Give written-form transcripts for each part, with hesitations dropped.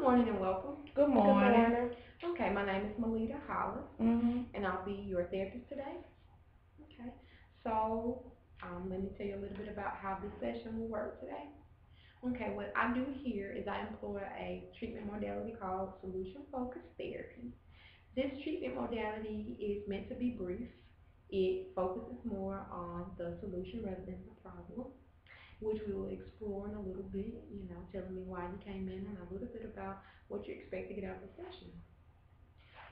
Good morning and welcome. Good Good morning. morning. Okay, my name is Melita Hollis, Mhm. and I'll be your therapist today. Okay, so let me tell you a little bit about how this session will work today. Okay, what I do here is I employ a treatment modality called solution focused therapy. This treatment modality is meant to be brief. It focuses more on the solution rather than the problem, which we will explore in a little bit, telling me why you came in and a little bit about what you expect to get out of the session.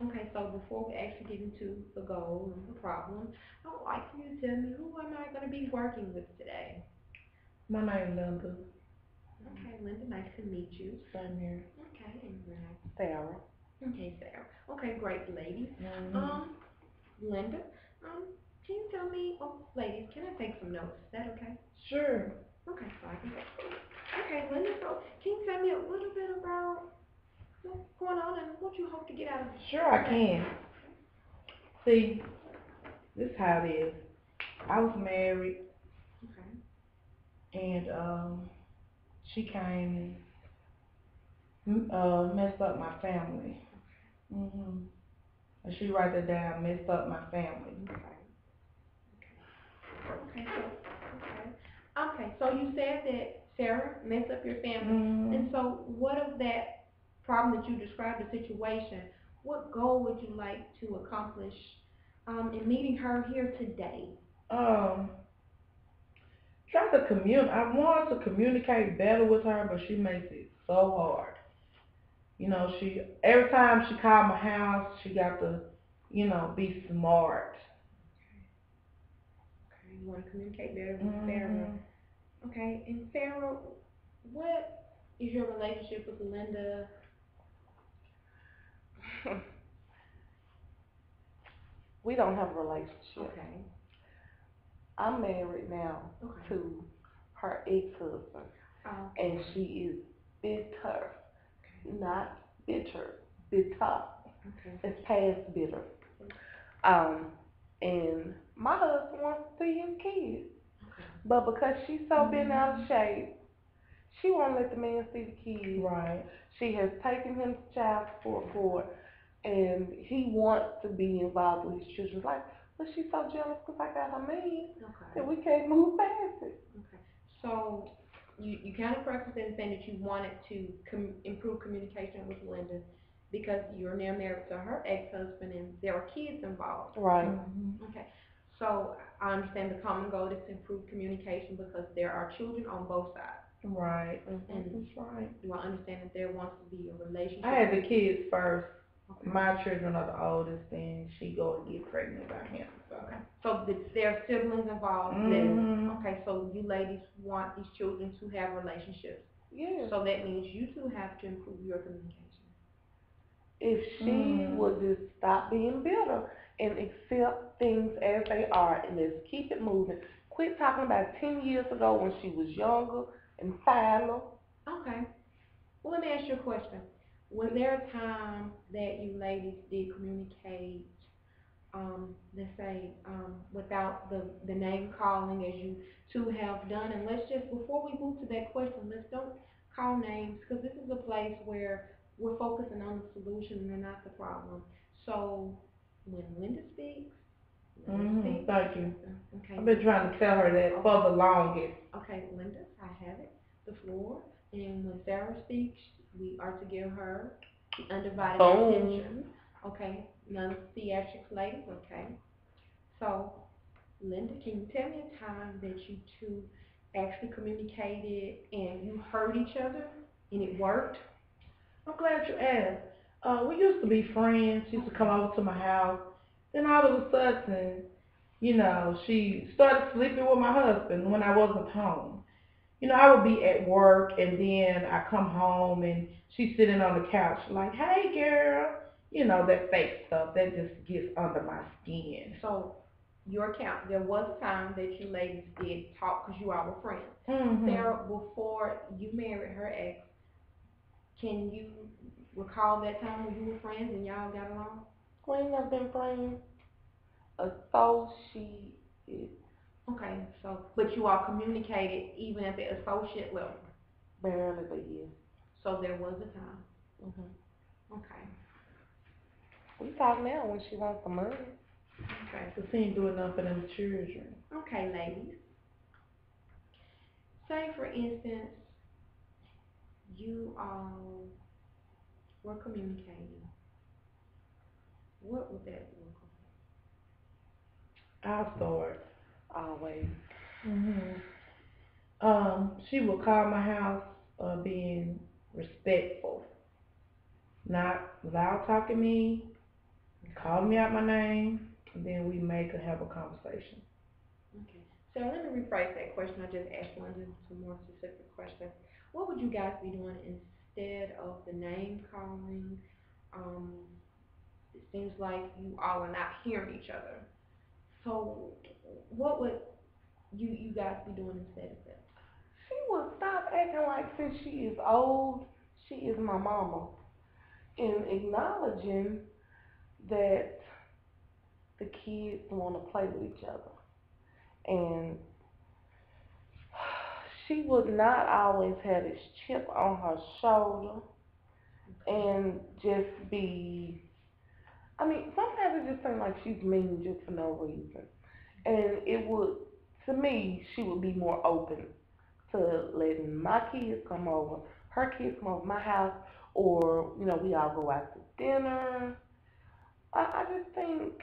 Okay, so before we actually get into the goal and the problem, I would like for you to tell me who am I going to be working with today? My name is Linda. Okay, Linda, nice to meet you. Same here. Okay, and your name? Sarah. Okay, Sarah. Okay, great, ladies. Mhm. Um, Linda, um, can you tell me, oh, ladies, can I take some notes? Is that okay? Sure. Okay, so I can take. Okay, Linda, so can you tell me a little bit about what's going on and what you hope to get out of Sure, I today? can. See, this is how it is. I was married, Okay. and she came and messed up my family. Mhm. And she write it down. Messed up my family. Okay. Okay. So you said that Sarah messed up your family, and Mhm. so what of that problem that you described, the situation? What goal would you like to accomplish in meeting her here today? Um, try to I want to communicate better with her, but she makes it so hard. She every time she called my house, she got to, be smart. Okay, you want to communicate better with Sarah. Mhm. Okay, and Sarah, what is your relationship with Linda? We don't have a relationship. Okay. I'm married now Okay. to her ex-husband, Okay. and she is bitter, Okay. not bitter, bitter. Okay. It's past bitter. Um, and my husband wants to see his kids, Okay. but because she's so bent out of Mhm. shape, she won't let the man see the kids. Right. She has taken him to child support board, and he wants to be involved with his children's life. But she's so jealous because I got her man Okay. that we can't move past it. Okay. So you kind of prefaced in saying that you wanted to improve communication with Linda because you're now married to her ex-husband and there are kids involved. Right. Mhm. Okay. So I understand the common goal is to improve communication because there are children on both sides. Right. And That's right. do I understand that there wants to be a I relationship? had the kids first. Okay. My children are the oldest, and she go and get pregnant by him. So. Okay. So there are siblings involved. Mhm. Okay, so you ladies want these children to have relationships. Yeah. So that means you two have to improve your communication. If she Mhm. would just stop being bitter and accept things as they are and just keep it moving. Quit talking about 10 years ago when she was younger and finer. Okay. Well, let me ask you a question. Was there a time that you ladies did communicate, let's say, without the name calling as you two have done? And let's just, before we move to that question, let's don't call names because this is a place where we're focusing on the solution and not the problem. So when Linda speaks, Linda Mhm. speaks. Thank you. Okay, I've been trying to tell her that for the longest. okay, Linda, I have it, the floor. And when Sarah speaks, we are to give her the undivided Boom. attention. Okay, none theatrics, ladies. Okay. So, Linda, can you tell me a time that you two actually communicated and you heard each other and it worked? I'm glad you asked. We used to be friends. She used to come Okay. over to my house. Then all of a sudden, she started sleeping with my husband when I wasn't home. I would be at work and then I come home and she's sitting on the couch like, hey girl, that fake stuff that just gets under my skin. So, your account, there was a time that you ladies did talk because you all were friends. Mhm. Sarah, before you married her ex, can you recall that time when you were friends and y'all got along? We ain't never been friends. Associate. Okay, so but you all communicated even at the associate level. Barely, but yes. So there was a time. Mhm. Okay. We talk now when she wants some money. Okay. So she ain't doing nothing for them children. Okay, ladies. Say for instance, you all were communicating. What would that look I'll start. Always. Mhm. She would call my house, being respectful, not loud talking me, calling me out my name, and then we make and have a conversation. like? Okay. So let me rephrase that question I just asked London to more specific questions. What would you guys be doing instead of the name calling? Um, it seems like you all are not hearing each other. So what would you guys be doing instead of that? She will stop acting like since she is old, she is my mama. And acknowledging that the kids want to play with each other. And she would not always have this chip on her shoulder and just be, I mean, sometimes it just seems like she's mean just for no reason. And it would, to me, she would be more open to letting my kids come over, her kids come over my house, or, we all go out to dinner. I just think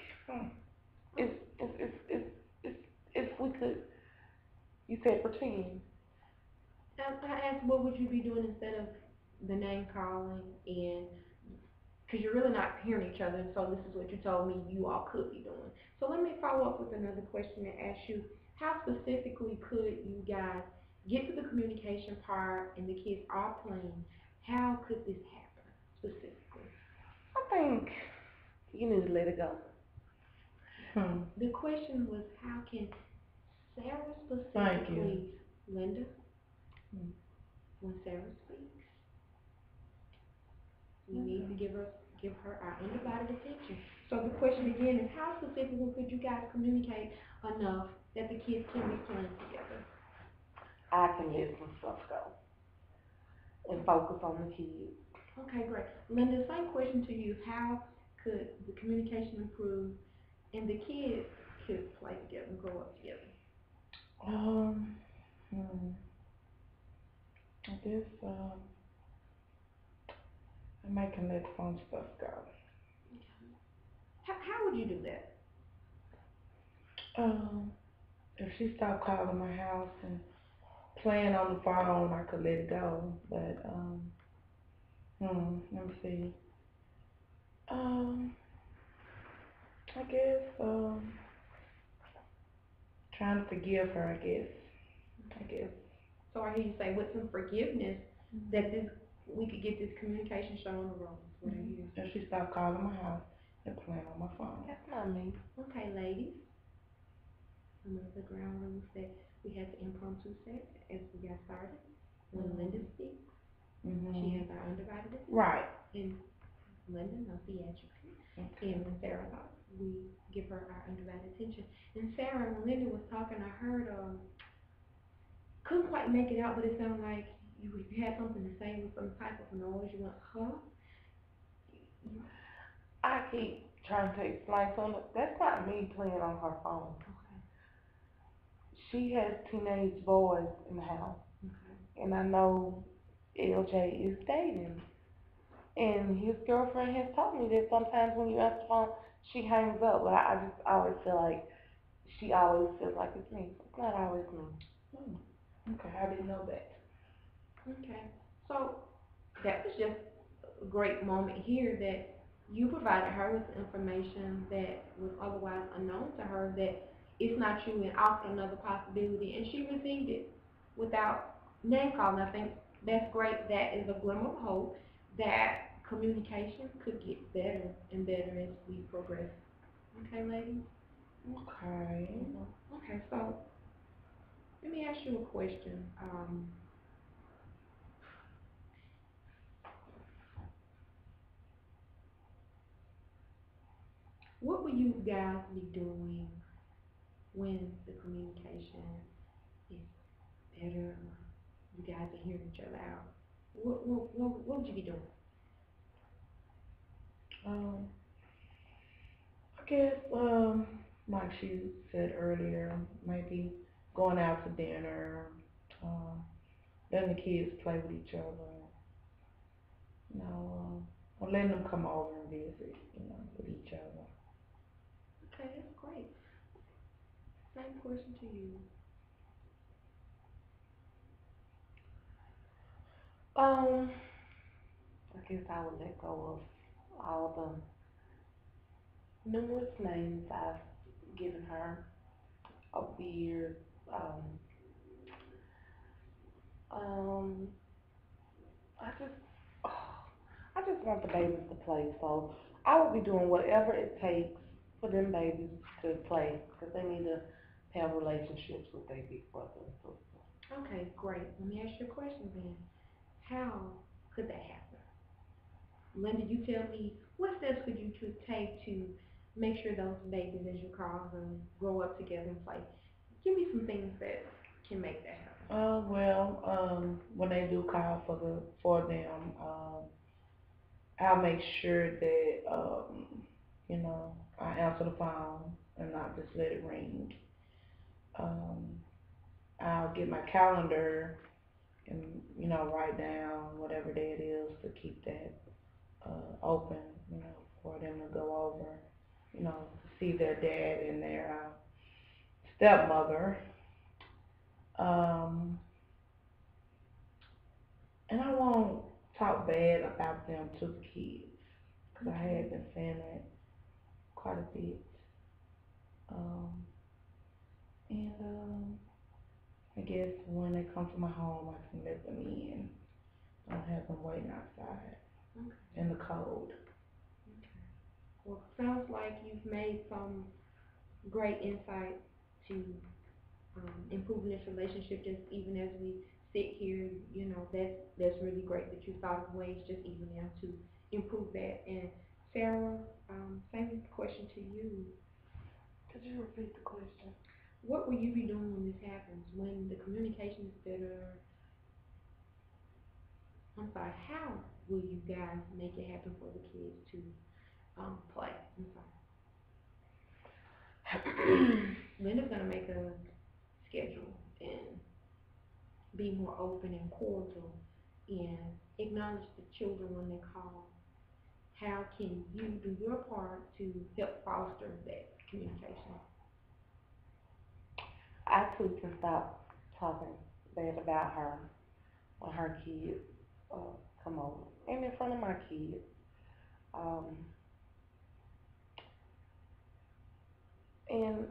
if, if, if, if, if, if we could, you said pretend. I asked what would you be doing instead of the name calling and because you're really not hearing each other, and so this is what you told me you all could be doing. So let me follow up with another question and ask you, how specifically could you guys get to the communication part and the kids are playing? How could this happen specifically? I think you need to let it go. Hmm. The question was how can Sarah Thank you. specifically, Linda, when Sarah speaks, we need to give her our undivided attention. So the question again is how specifically could you guys communicate enough that the kids can be playing together? I can let some stuff go and focus on the kids. Okay, great. Linda, same question to you. How could the communication improve and the kids could play together and grow up together? Um, hmm. I guess, I might can let some stuff go. How would you do that? Um, if she stopped calling my house and playing on the phone, I could let it go. But, let me see. Um, I guess, trying to forgive her, I guess. I guess. So I hear you say with some forgiveness that this we could get this communication show on the road. That's what I hear. If she stopped calling my house and playing on my phone. That's not me. Okay, ladies. Some of the ground rules that we had the impromptu set as we got started. When Linda speaks, she has our undivided attention. Right. And Linda, no theatrics. Okay. And when Sarah talks, we give her our undivided attention. And Sarah, when Linda was talking, I heard couldn't quite make it out, but it sounded like you had something to say with some type of noise. You went, huh? I keep trying to explain to her that's not me playing on her phone. Okay. She has teenage boys in the house, Okay. and I know LJ is dating. And his girlfriend has told me that sometimes when you answer the phone, she hangs up. But I just always feel like she always feels like it's me. It's not always me. Okay, I didn't know that. Okay. So that was just a great moment here that you provided her with information that was otherwise unknown to her that it's not you and offered another possibility and she received it without name calling. I think that's great. That is a glimmer of hope that communication could get better and better as we progress. Okay, ladies? Okay. Okay, so let me ask you a question. What will you guys be doing when the communication is better, you guys are hearing each other out? What would you be doing? Um, I guess, like she said earlier, maybe going out to dinner, um, letting the kids play with each other, you know, or letting them come over and visit, with each other. Okay, that's great. Same question to you. Um, I guess I would let go of all the numerous names I've given her over the years. Um, um, I just, I just want the babies to play, so I will be doing whatever it takes for them babies to play, because they need to have relationships with their big brother and sister. Okay, great. Let me ask you a question then. How could that happen? Linda, you tell me what steps could you take to make sure those babies, as you call them, grow up together and play? Give me some things that can make that happen. Well, when they do call for them, I'll make sure that I answer the phone and not just let it ring. Um, I'll get my calendar and write down whatever day it is to keep that open, for them to go over, to see their dad and their stepmother. Um, and I won't talk bad about them to the kids, because I Okay. had been saying that quite a bit. Um, and I guess when they come to my home, I can let them in. Don't have them waiting outside Okay. in the cold. Well, sounds like you've made some great insight to improving this relationship. Just even as we sit here, that's really great that you thought of ways just even now to improve that. And Sarah, same question to you. Could you repeat the question? What will you be doing when this happens? When the communication is better? I'm sorry. How will you guys make it happen for the kids to play? I'm sorry. Linda's gonna make a schedule and be more open and cordial and acknowledge the children when they call. How can you do your part to help foster that communication? I too can stop talking bad about her when her kids uh, come over, and in front of my kids. Um, and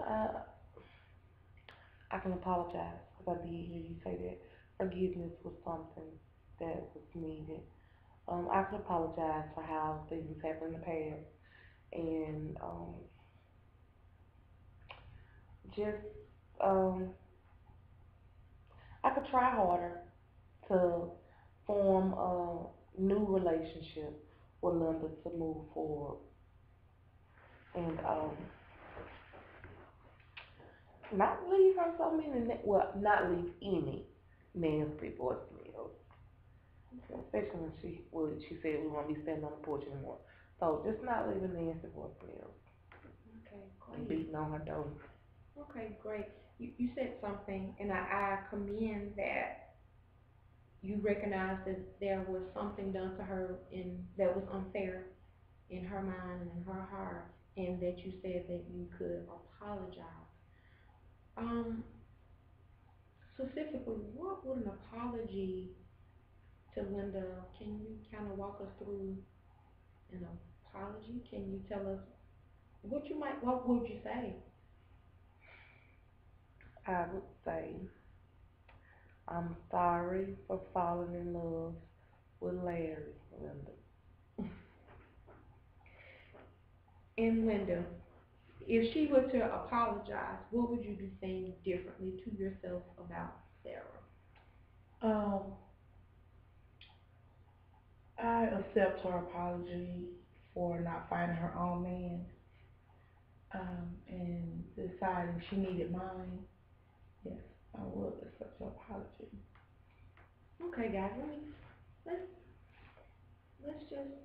I can apologize, because I did hear you say that forgiveness was something that was needed. I can apologize for how things happened in the past, and just um, I could try harder to form a new relationship with Linda to move forward, and not leave her so many, well, not leave any nasty voicemails. Especially when she said we won't be standing on the porch anymore. So just not leaving nasty voicemails Okay, and great. beating on her door. Okay, great. You said something, and I commend that you recognize that there was something done to her that was unfair in her mind and in her heart, and that you said that you could apologize. Um, Specifically, what would an apology to Linda? Can you kind of walk us through an apology? Can you tell us what would you say? I would say I'm sorry for falling in love with Larry, Linda. And Linda, if she were to apologize, what would you be saying differently to yourself about Sarah? Um, I accept her apology for not finding her own man, and deciding she needed mine. Yes, I will accept her apology. Okay, guys, let's let's just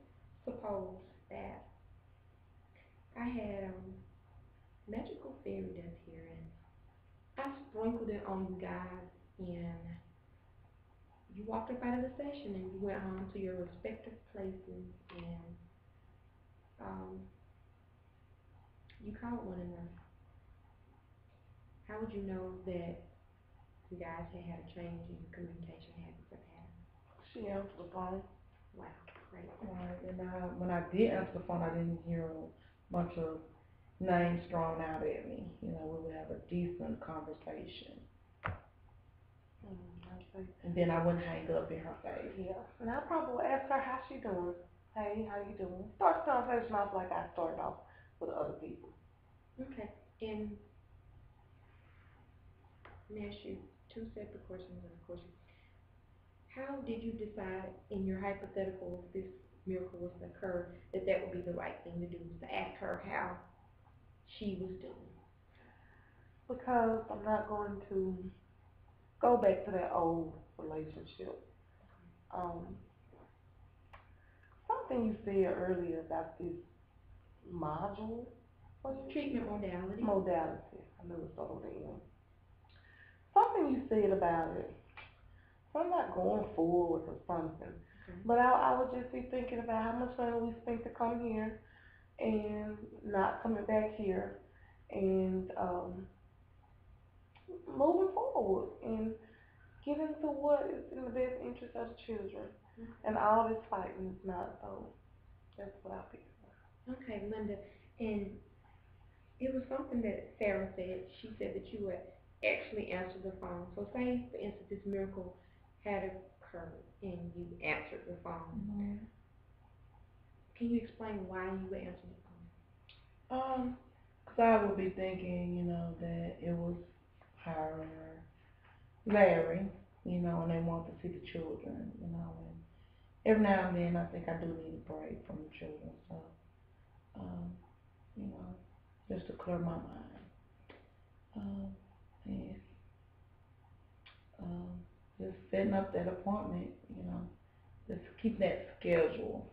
suppose that. I had magical fairy dust here, and I sprinkled it on you guys, and you walked up out of the session, and you went home to your respective places, and um, you called one another. How would you know that you guys had had a change in your communication habits or patterns? She answered the phone. Wow, great. Right, and when I did answer the phone, I didn't hear a bunch of names thrown out at me. You know, we would have a decent conversation, Okay. and then I wouldn't hang up in her face. Yeah. And I probably would ask her how she doing. Hey, how you doing? Start the conversation off like I started off with other people. Okay, and let me ask you two separate questions and a question. How did you decide in your hypothetical if this miracle was to occur that that would be the right thing to do, was to ask her how she was doing? Because I'm not going to go back to that old relationship. Um, Something you said earlier about this module, was it? Treatment modality. Modality. I knew it started with an M. Something you said about it. So I'm not going forward or something. Okay. But I would just be thinking about how much money we spent to come here and not coming back here and moving forward and getting to what is in the best interest of the children. And all this fighting is not, so that's what I feel. Okay, Linda, and it was something that Sarah said. She said that you would actually answer the phone. So say, for instance, this miracle had occurred and you answered the phone. Mm-hmm. Can you explain why you would answer the phone? 'Cause I would be thinking, you know, that it was her or Larry, you know, and they want to see the children, you know, and every now and then I think I do need a break from the children, so, you know, just to clear my mind. And just setting up that appointment, you know, just keep that schedule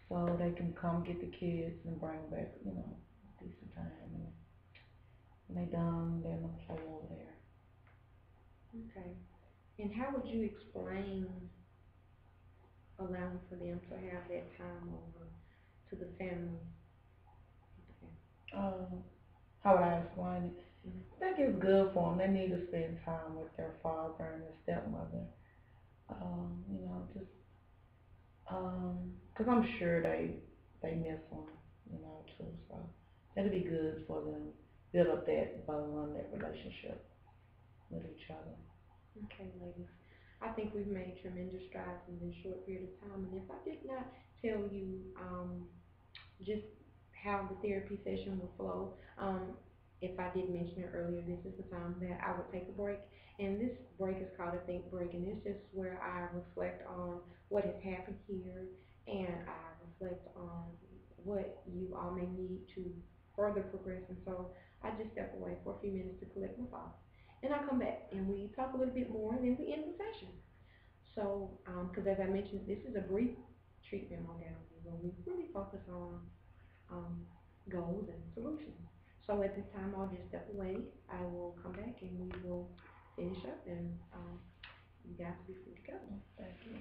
so they can come get the kids and bring them back, you know, decent time. And when they done, they're gonna play over there. Okay. And how would you explain allowing for them to have that time over to the family? How would I explain it? Mhm. I think it's good for them. They need to spend time with their father and their stepmother. You know, just, 'cause I'm sure they miss them, you know, too. So that'd be good for them, build up that bond, that relationship with each other. Okay, ladies. I think we've made tremendous strides in this short period of time. And if I did not tell you just how the therapy session will flow, if I did mention it earlier, this is the time that I would take a break. And this break is called a think break. And it's just where I reflect on what has happened here and I reflect on what you all may need to further progress. And so I just step away for a few minutes to collect my thoughts. And I come back and we talk a little bit more and then we end the session. So, because as I mentioned, this is a brief treatment modality where we really focus on goals and solutions. So at this time, I'll just step away. I will come back and we will finish up and you guys will be free to go. Thank you.